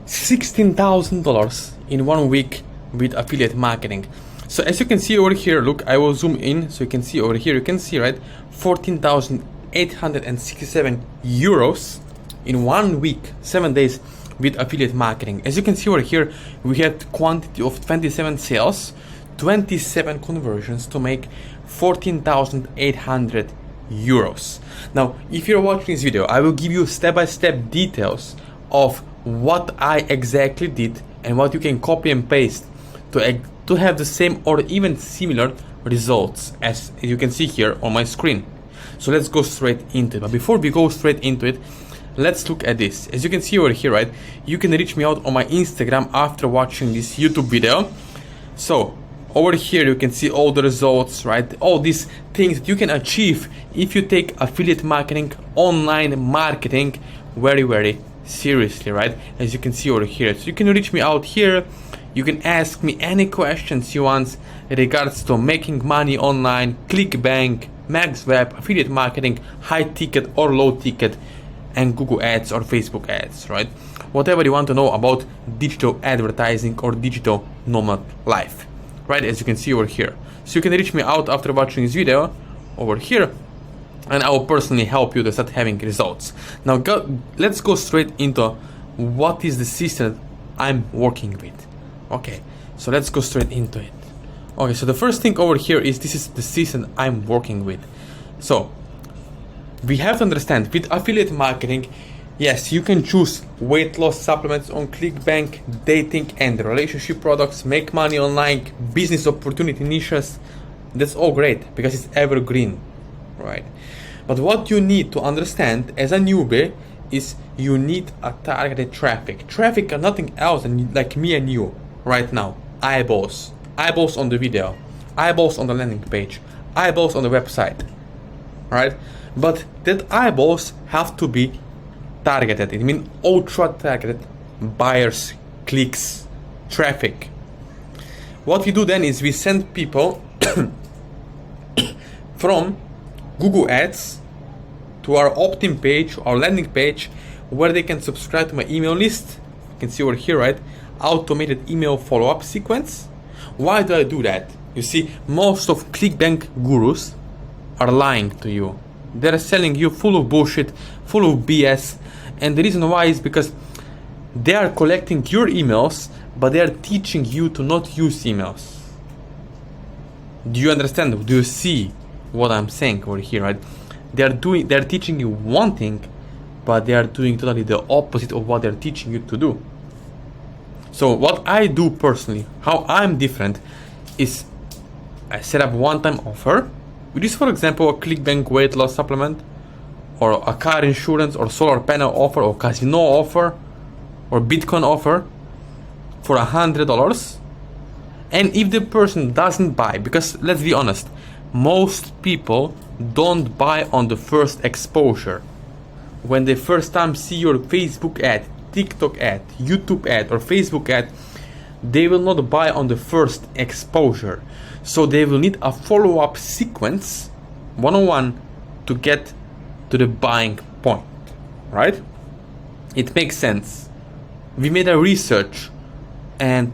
$16,000 in 1 week with affiliate marketing. So as you can see over here, look, I will zoom in so you can see over here, you can see, right, 14,867 euros in 1 week, 7 days with affiliate marketing. As you can see over here, we had quantity of 27 sales, 27 conversions to make 14,800 euros. Now, if you're watching this video, I will give you step-by-step details of what I exactly did and what you can copy and paste to have the same or even similar results as you can see here on my screen. So let's go straight into it. But before we go straight into it, let's look at this. As you can see over here, right, you can reach me out on my Instagram after watching this YouTube video. So over here you can see all the results, right, all these things that you can achieve if you take affiliate marketing, online marketing very seriously, right? As you can see over here, so you can reach me out here. You can ask me any questions you want in regards to making money online, ClickBank, Max Web, affiliate marketing, high ticket or low ticket, and Google ads or Facebook ads, right? Whatever you want to know about digital advertising or digital nomad life, right? As you can see over here. So you can reach me out after watching this video over here, and I will personally help you to start having results. Now let's go straight into what is the system I'm working with. Okay, so let's go straight into it. Okay, so the first thing over here is this is the system I'm working with. So we have to understand with affiliate marketing, yes, you can choose weight loss supplements on ClickBank, dating and relationship products, make money online, business opportunity niches. That's all great because it's evergreen, right? But what you need to understand as a newbie is you need a targeted traffic. Traffic are nothing else than like me and you right now. Eyeballs on the video, eyeballs on the landing page, eyeballs on the website, right? But that eyeballs have to be targeted. It means ultra targeted buyers, clicks, traffic. What we do then is we send people from Google Ads to our opt-in page, our landing page, where they can subscribe to my email list. You can see over here, right? Automated email follow-up sequence. Why do I do that? You see, most of ClickBank gurus are lying to you. They're selling you full of bullshit, full of BS, and the reason why is because they are collecting your emails, but they are teaching you to not use emails. Do you understand? Do you see what I'm saying over here, right? They're teaching you one thing, but they are doing totally the opposite of what they're teaching you to do. So what I do personally, how I'm different, is I set up one-time offer, which is, for example, a ClickBank weight loss supplement, or a car insurance, or solar panel offer, or casino offer, or Bitcoin offer for $100. And if the person doesn't buy, because let's be honest, most people don't buy on the first exposure. When they first time see your Facebook ad, TikTok ad, YouTube ad, or Facebook ad, they will not buy on the first exposure. So they will need a follow-up sequence, one-on-one, to get to the buying point, right? It makes sense. We made a research, and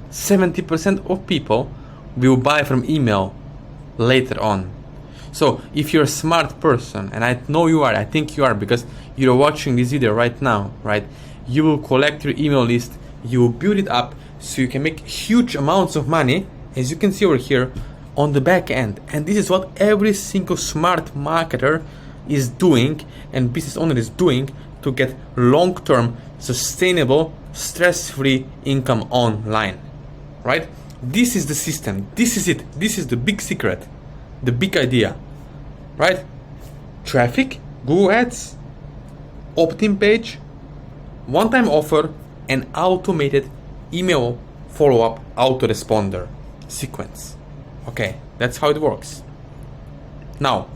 70% of people will buy from email later on. So if you're a smart person, and I know you are, I think you are, because you're watching this video right now, right? You will collect your email list, you will build it up so you can make huge amounts of money, as you can see over here, on the back end. And this is what every single smart marketer is doing and business owner is doing to get long-term, sustainable, stress-free income online, right? This is the system. This is it. This is the big secret, the big idea, right? Traffic, Google Ads, opt-in page, one-time offer, and automated email follow-up autoresponder sequence. Okay, that's how it works. Now,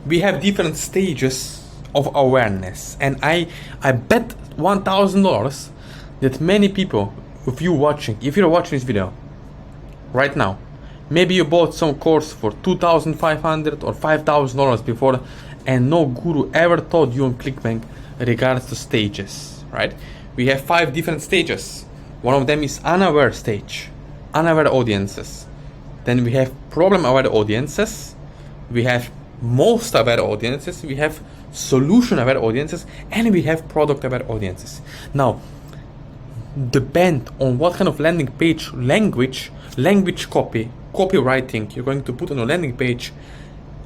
we have different stages of awareness, and I bet $1,000 that many people, if you're watching this video right now, maybe you bought some course for $2,500 or $5,000 before, and no guru ever taught you on ClickBank regards to stages, right? We have 5 different stages. One of them is unaware stage, unaware audiences. Then we have problem-aware audiences. We have most aware audiences. We have solution-aware audiences, and we have product-aware audiences. Now, depend on what kind of landing page language copywriting you're going to put on a landing page,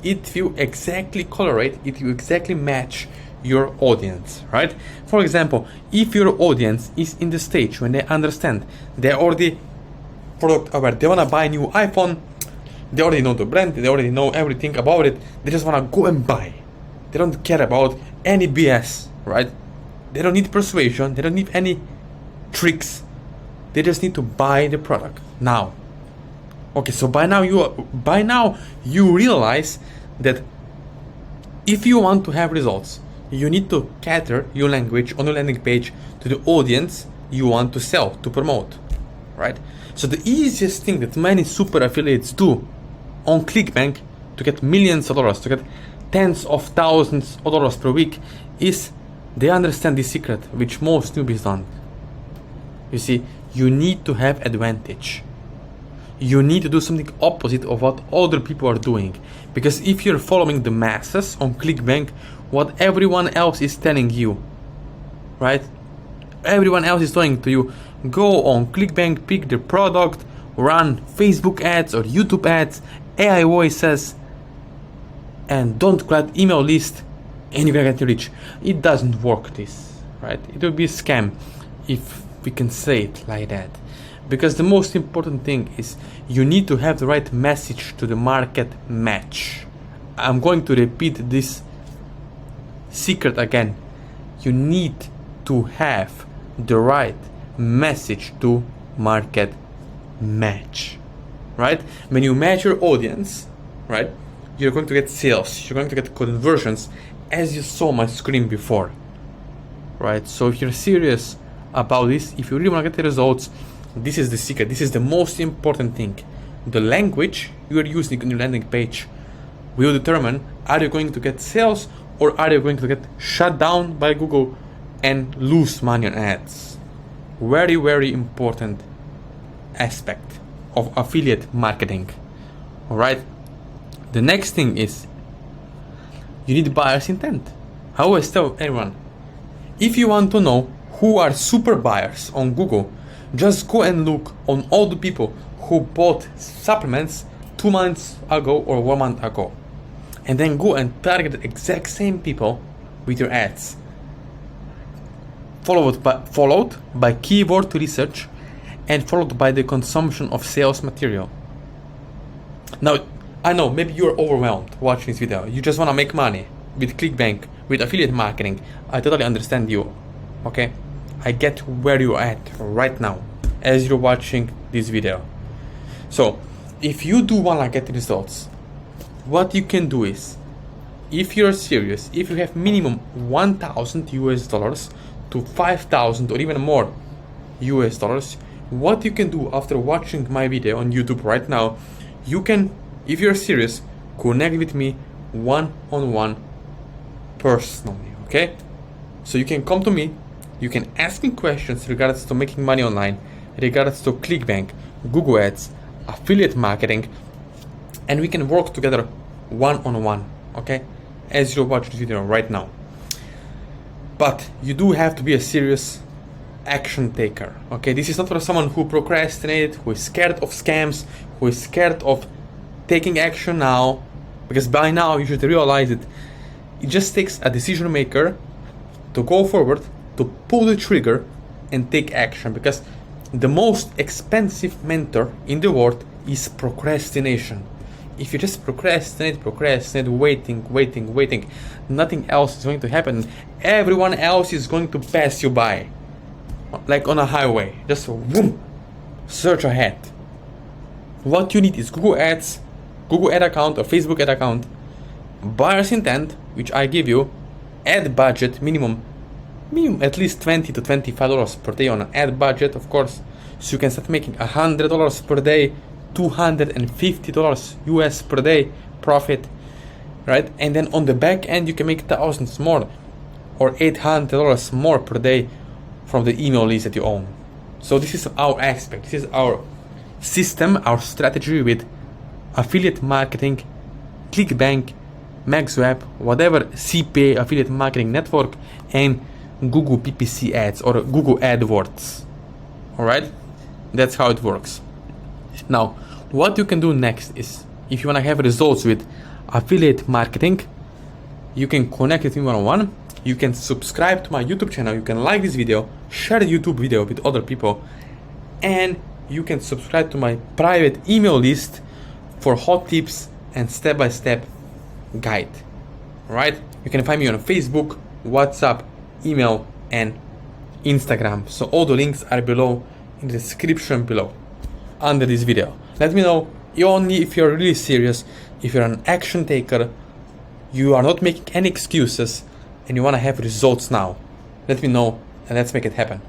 it will exactly colorate, it will exactly match your audience, right? For example, if your audience is in the stage when they understand they're already product aware, they want to buy a new iPhone, they already know the brand, they already know everything about it, they just want to go and buy. They don't care about any BS, right? They don't need persuasion, they don't need any tricks, they just need to buy the product now. Okay, so by now you realize that if you want to have results, you need to cater your language on the landing page to the audience you want to sell, to promote, right? So the easiest thing that many super affiliates do on ClickBank to get millions of dollars, to get tens of thousands of dollars per week, is they understand this secret, which most newbies don't. You see, you need to have advantage. You need to do something opposite of what other people are doing. Because if you're following the masses on ClickBank, what everyone else is telling you, right? Everyone else is telling to you, go on ClickBank, pick the product, run Facebook ads or YouTube ads, AI voices, and don't create email list, and you're gonna get rich. It doesn't work this, right? It will be a scam if we can say it like that. Because the most important thing is you need to have the right message to the market match. I'm going to repeat this secret again. You need to have the right message to market match, right? When you match your audience, right, you're going to get sales, you're going to get conversions, as you saw my screen before, right? So if you're serious about this, if you really want to get the results, this is the secret. This is the most important thing. The language you are using on your landing page will determine, are you going to get sales or are you going to get shut down by Google and lose money on ads? Very, very important aspect of affiliate marketing. All right. The next thing is you need buyer's intent. I always tell everyone, if you want to know who are super buyers on Google, just go and look on all the people who bought supplements 2 months ago or 1 month ago, and then go and target the exact same people with your ads, followed by keyword research and followed by the consumption of sales material. Now, I know maybe you're overwhelmed watching this video. You just want to make money with ClickBank, with affiliate marketing. I totally understand you, okay? I get where you're at right now as you're watching this video. So if you do want to get results, what you can do is, if you're serious, if you have minimum $1,000 to 5,000 or even more $, what you can do after watching my video on YouTube right now, you can, if you're serious, connect with me one-on-one personally, okay? So you can come to me, you can ask me questions regards to making money online, regards to ClickBank, Google Ads, affiliate marketing, and we can work together one-on-one, okay? As you watch this video right now. But you do have to be a serious action taker, okay? This is not for someone who procrastinates, who is scared of scams, who is scared of taking action now, because by now you should realize that it just takes a decision maker to go forward, to pull the trigger and take action, because the most expensive mentor in the world is procrastination. If you just procrastinate, waiting, nothing else is going to happen. Everyone else is going to pass you by, like on a highway. Just boom, search ahead. What you need is Google Ads, Google ad account or Facebook ad account, buyer's intent, which I give you, ad budget, minimum at least $20 to $25 per day on an ad budget, of course, so you can start making $100 per day, $250 US per day profit, right? And then on the back end you can make thousands more, or $800 more per day from the email list that you own. So this is our aspect, this is our system, our strategy with affiliate marketing, ClickBank, MaxWeb, whatever CPA affiliate marketing network, and Google PPC ads or Google AdWords. Alright, that's how it works. Now, what you can do next is, if you want to have results with affiliate marketing, you can connect with me one-on-one. You can subscribe to my YouTube channel. You can like this video, share the YouTube video with other people, and you can subscribe to my private email list for hot tips and step-by-step guide. Right? You can find me on Facebook, WhatsApp, email, and Instagram. So all the links are below in the description below under this video. Let me know only if you're really serious, if you're an action taker, you are not making any excuses, and you want to have results now. Let me know and let's make it happen.